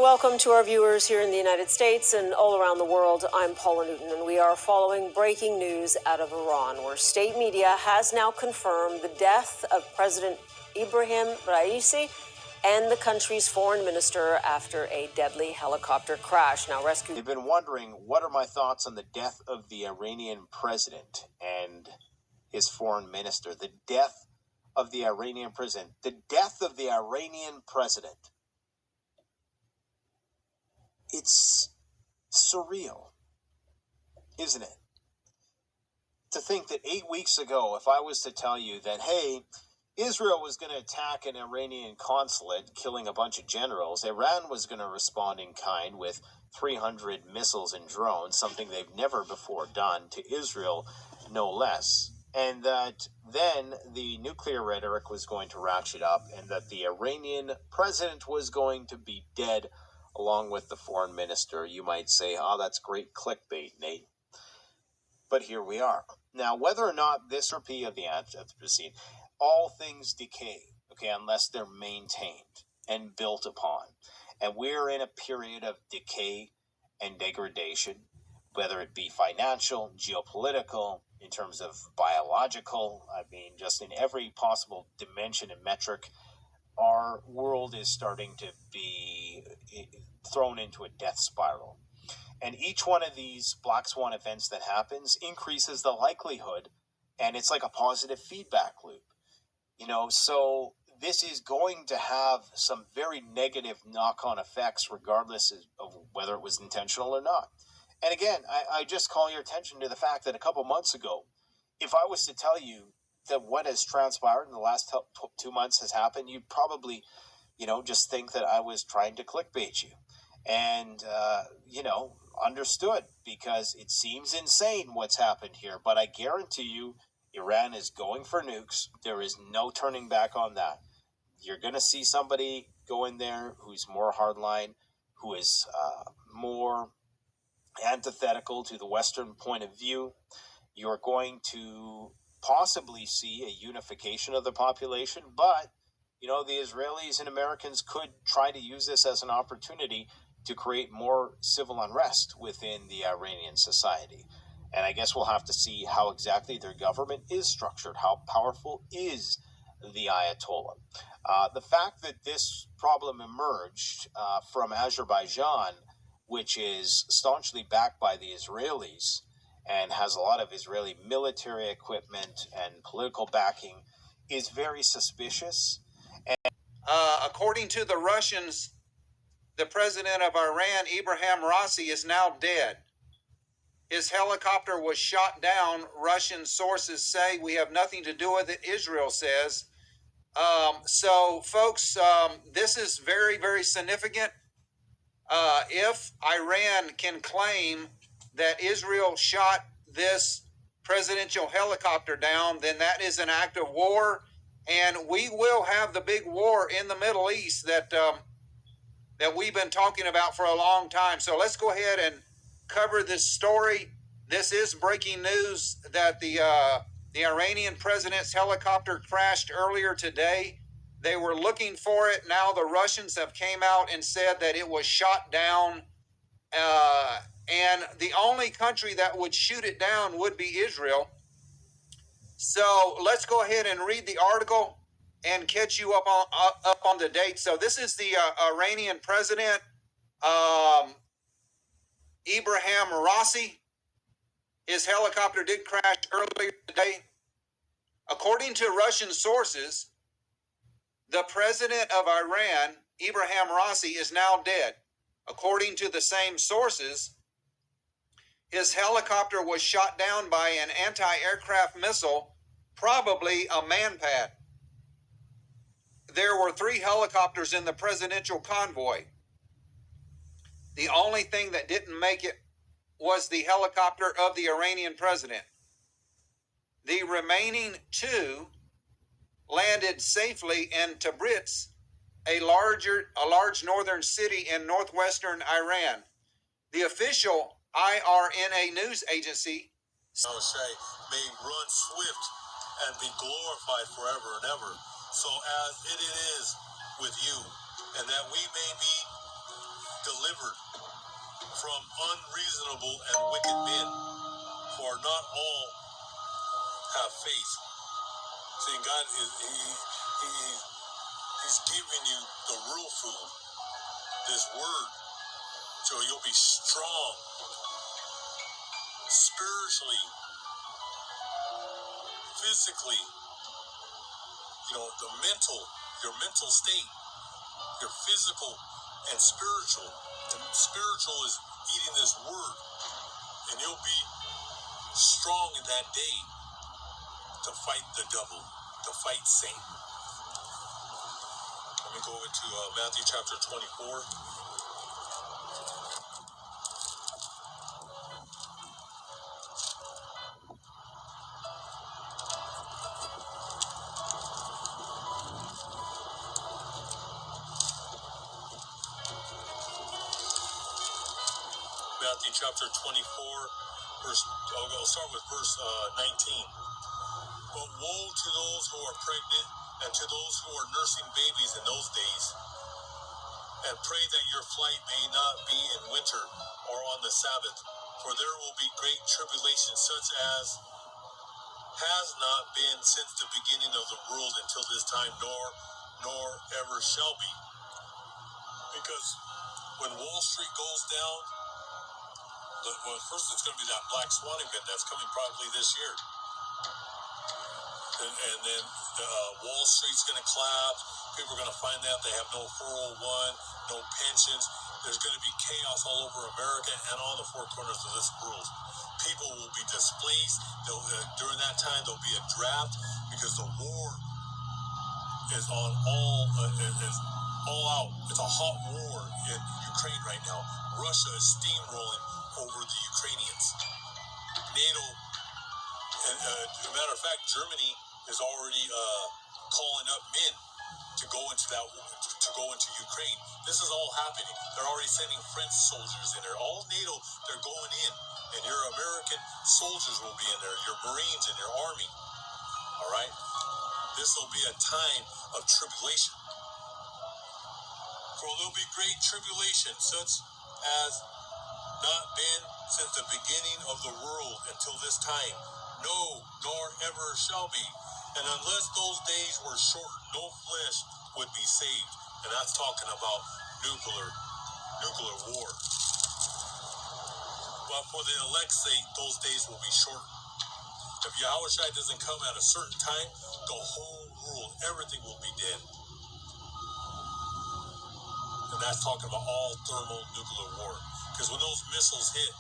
welcome to our viewers here in the United States and all around the world. I'm Paula Newton, and we are following breaking news out of Iran, where state media has now confirmed the death of President Ibrahim Raisi and the country's foreign minister after a deadly helicopter crash. Now, rescue. You've been wondering, what are my thoughts on the death of the Iranian president and his foreign minister? The death of the Iranian president. The death of the Iranian president. It's surreal, isn't it? To think that 8 weeks ago, if I was to tell you that, hey, Israel was going to attack an Iranian consulate, killing a bunch of generals, Iran was going to respond in kind with 300 missiles and drones, something they've never before done to Israel, no less, and that then the nuclear rhetoric was going to ratchet up, and that the Iranian president was going to be dead along with the foreign minister. You might say, oh, that's great clickbait, Nate. But here we are. Now, whether or not this or P of the Anthropocene, all things decay, okay, unless they're maintained and built upon. And we're in a period of decay and degradation, whether it be financial, geopolitical, in terms of biological, I mean, just in every possible dimension and metric. Our world is starting to be thrown into a death spiral. And each one of these black swan events that happens increases the likelihood, and it's like a positive feedback loop. You know, so this is going to have some very negative knock-on effects regardless of whether it was intentional or not. And again, I just call your attention to the fact that a couple months ago, if I was to tell you that what has transpired in the last 2 months has happened, you'd probably, just think that I was trying to clickbait you. And, understood, because it seems insane what's happened here. But I guarantee you, Iran is going for nukes. There is no turning back on that. You're going to see somebody go in there who's more hardline, who is more antithetical to the Western point of view. You're going to possibly see a unification of the population, but the Israelis and Americans could try to use this as an opportunity to create more civil unrest within the Iranian society. And I guess we'll have to see how exactly their government is structured. How powerful is the Ayatollah? The fact that this problem emerged from Azerbaijan, which is staunchly backed by the Israelis, and has a lot of Israeli military equipment and political backing, is very suspicious. According to the Russians, the president of Iran, Ibrahim Raisi, is now dead. His helicopter was shot down. Russian sources say. We have nothing to do with it, Israel says. So, folks, this is very, very significant. If Iran can claim that Israel shot this presidential helicopter down, then that is an act of war, and we will have the big war in the Middle East that we've been talking about for a long time. So let's go ahead and cover this story. This is breaking news that the Iranian president's helicopter crashed earlier today. They were looking for it. Now the Russians have came out and said that it was shot down. And the only country that would shoot it down would be Israel. So let's go ahead and read the article and catch you up on the date. So this is the Iranian president, Ibrahim Raisi. His helicopter did crash earlier today. According to Russian sources, the president of Iran, Ibrahim Raisi, is now dead. According to the same sources, his helicopter was shot down by an anti-aircraft missile, probably a manpad. There were 3 helicopters in the presidential convoy. The only thing that didn't make it was the helicopter of the Iranian president. The remaining 2 landed safely in Tabriz, a large northern city in northwestern Iran. The official IRNA news agency may run swift and be glorified forever and ever. So as it is with you, and that we may be delivered from unreasonable and wicked men, for not all have faith. See, God is He's giving you the real food, this word, so you'll be strong spiritually, physically, your mental state, your physical and spiritual. And spiritual is eating this word, and you'll be strong in that day to fight the devil, to fight Satan. Let me go into Matthew chapter 24. Matthew chapter 24, I'll start with verse 19. But woe to those who are pregnant and to those who are nursing babies in those days. And pray that your flight may not be in winter or on the Sabbath, for there will be great tribulation such as has not been since the beginning of the world until this time, nor ever shall be. Because when Wall Street goes down, well, first it's going to be that black swan event that's coming probably this year. And then Wall Street's going to collapse. People are going to find out they have no 401, no pensions. There's going to be chaos all over America and on the four corners of this world. People will be displaced. During that time, there'll be a draft because the war is on is all out. It's a hot war in Ukraine right now. Russia is steamrolling over the Ukrainians. NATO, and as a matter of fact, Germany is already calling up men to go into Ukraine. This is all happening. They're already sending French soldiers in there. All NATO, they're going in, and your American soldiers will be in there. Your Marines and your Army. All right. This will be a time of tribulation. For there'll be great tribulation, such as not been since the beginning of the world until this time. No, nor ever shall be. And unless those days were shortened, no flesh would be saved. And that's talking about nuclear war. But for the elect's sake, those days will be shortened. If Yahushua doesn't come at a certain time, the whole world, everything will be dead. And that's talking about all thermonuclear war. Because when those missiles hit,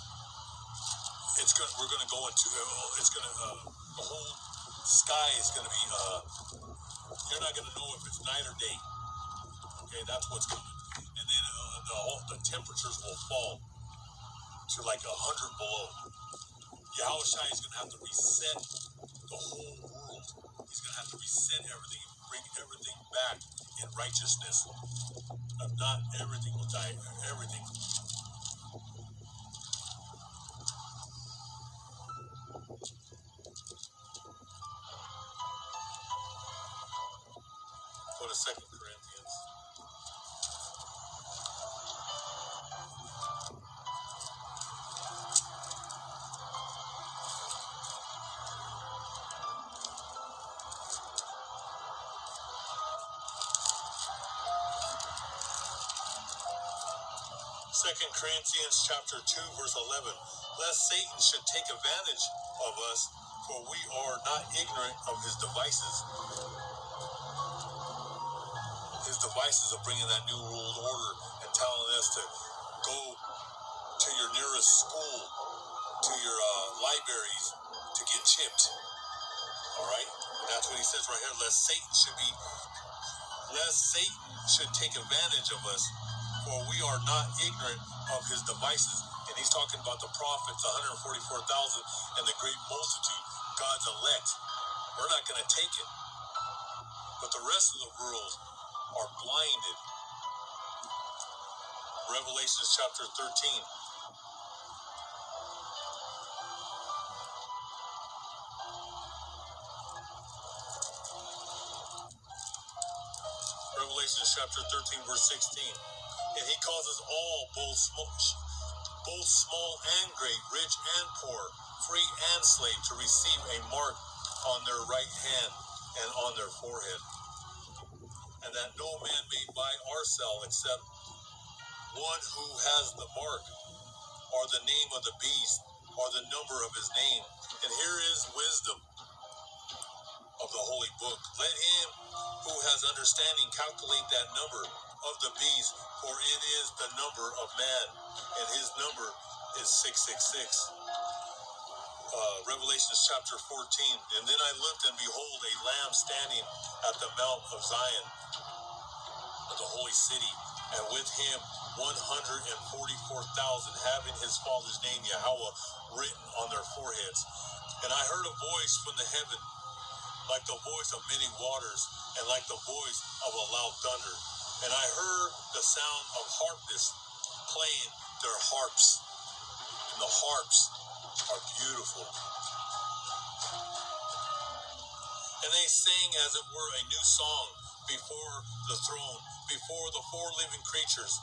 we're going to go into, the whole sky is going to be, you're not going to know if it's night or day. Okay, that's what's coming. And then the temperatures will fall to like 100 below. Yahushua is going to have to reset the whole world. He's going to have to reset everything and bring everything back in righteousness. If not, everything will die. Everything. Go to 2 Corinthians. Second Corinthians chapter 2, verse 11. Lest Satan should take advantage of us, for we are not ignorant of his devices. His devices of bringing that new world order and telling us to go to your nearest school, to your libraries, to get chipped. All right? And that's what he says right here. Lest Satan should take advantage of us, for we are not ignorant of his devices. And he's talking about the prophets, 144,000, and the great multitude, God's elect. We're not going to take it. But the rest of the world are blinded. Revelation chapter 13. Revelation chapter 13, verse 16. And he causes all, both small and great, rich and poor, free and slave, to receive a mark on their right hand and on their forehead, and that no man may buy or sell except one who has the mark, or the name of the beast, or the number of his name. And here is wisdom of the holy book. Let him who has understanding calculate that number of the beast, for it is the number of man, and his number is 666. Revelation chapter 14. And then I looked, and behold, a lamb standing at the mount of Zion, of the holy city, and with him 144,000, having his father's name Yahweh written on their foreheads. And I heard a voice from the heaven, like the voice of many waters, and like the voice of a loud thunder. And I heard the sound of harpists playing their harps, and the harps are beautiful. And they sang as it were a new song before the throne, before the four living creatures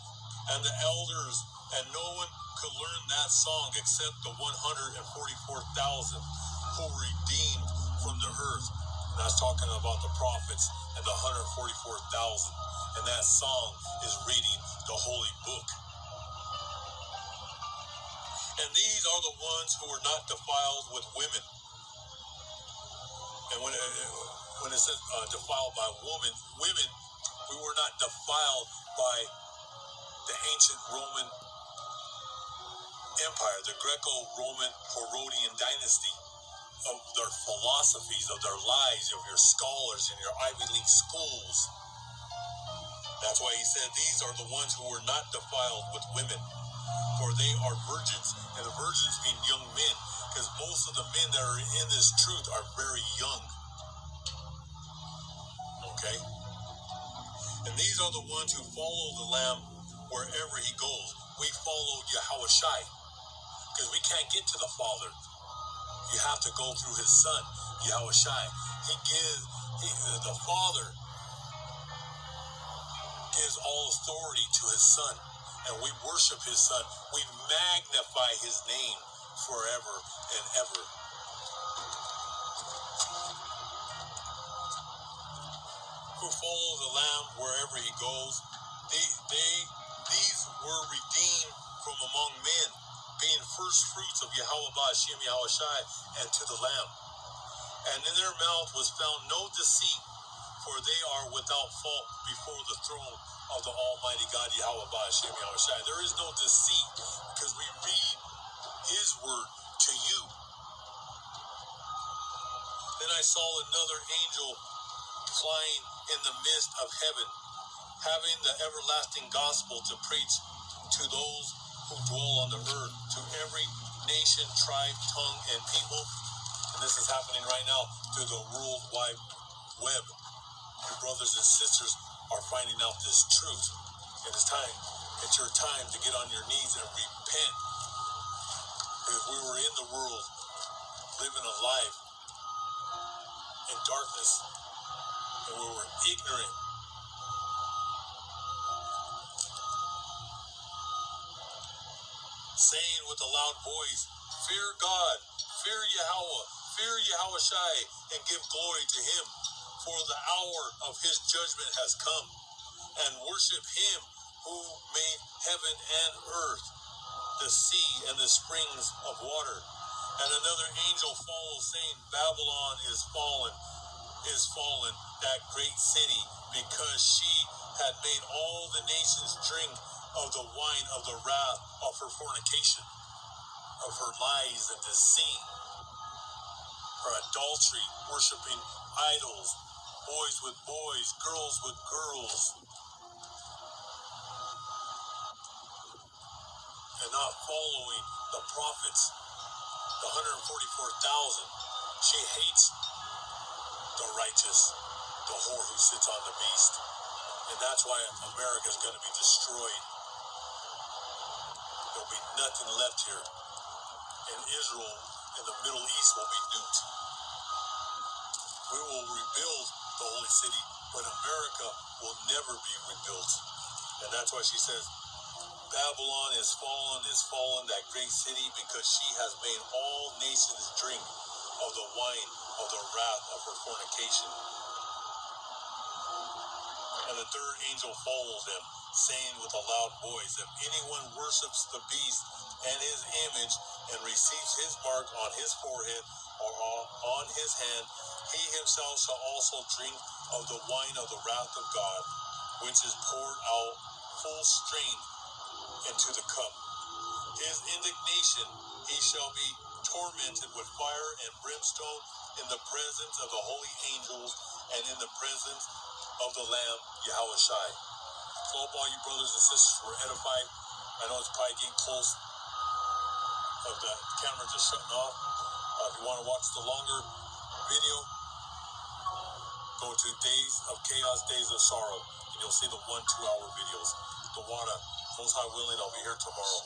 and the elders, and no one could learn that song except the 144,000 who were redeemed from the earth. And I was talking about the prophets and the 144,000. And that song is reading the holy book. And these are the ones who were not defiled with women. And when it says defiled by women, we were not defiled by the ancient Roman Empire, the Greco-Roman Herodian dynasty, of their philosophies, of their lies, of your scholars in your Ivy League schools. That's why he said these are the ones who were not defiled with women, for they are virgins, and the virgins being young men, because most of the men that are in this truth are very young. Okay? And these are the ones who follow the Lamb wherever he goes. We followed Yahushai, because we can't get to the Father. You have to go through his Son, Yahushai. The Father gives all authority to his Son, and we worship his Son. We magnify his name forever and ever. Who follow the Lamb wherever he goes. These were redeemed from among men, being first fruits of Yahweh Ba'Shem Yahushai, and to the Lamb. And in their mouth was found no deceit, for they are without fault before the throne of the Almighty God Yahweh Ba'Shem Yahushai. There is no deceit, because we read his word to you. Then I saw another angel flying in the midst of heaven, having the everlasting gospel to preach to those who dwell on the earth, to every nation, tribe, tongue, and people. And this is happening right now through the World Wide Web. Your brothers and sisters are finding out this truth. And it's your time to get on your knees and repent. Because we were in the world, living a life in darkness, and we were ignorant. Saying with a loud voice, fear God, fear Yahweh, fear Yahushai, and give glory to him, for the hour of his judgment has come, and worship him who made heaven and earth, the sea and the springs of water. And another angel followed, saying, Babylon is fallen, that great city, because she had made all the nations drink of the wine of the wrath of her fornication, of her lies and deceit, her adultery, worshiping idols, boys with boys, girls with girls, and not following the prophets, the 144,000. She hates the righteous, the whore who sits on the beast. And that's why America is going to be destroyed. There'll be nothing left here. And Israel and the Middle East will be nuked. We will rebuild the holy city, but America will never be rebuilt. And that's why she says, Babylon is fallen, that great city, because she has made all nations drink of the wine of the wrath of her fornication. And the third angel followed them, saying with a loud voice, if anyone worships the beast and his image, and receives his mark on his forehead or on his hand, he himself shall also drink of the wine of the wrath of God, which is poured out full strength into the cup. His indignation, he shall be tormented with fire and brimstone in the presence of the holy angels and in the presence of the Lamb, Yahushai. So hope all you brothers and sisters were edified. I know it's probably getting close of the camera just shutting off. If you want to watch the longer video, go to Days of Chaos, Days of Sorrow, and you'll see the 1-2 hour videos. The water, most high willing, I'll be here tomorrow.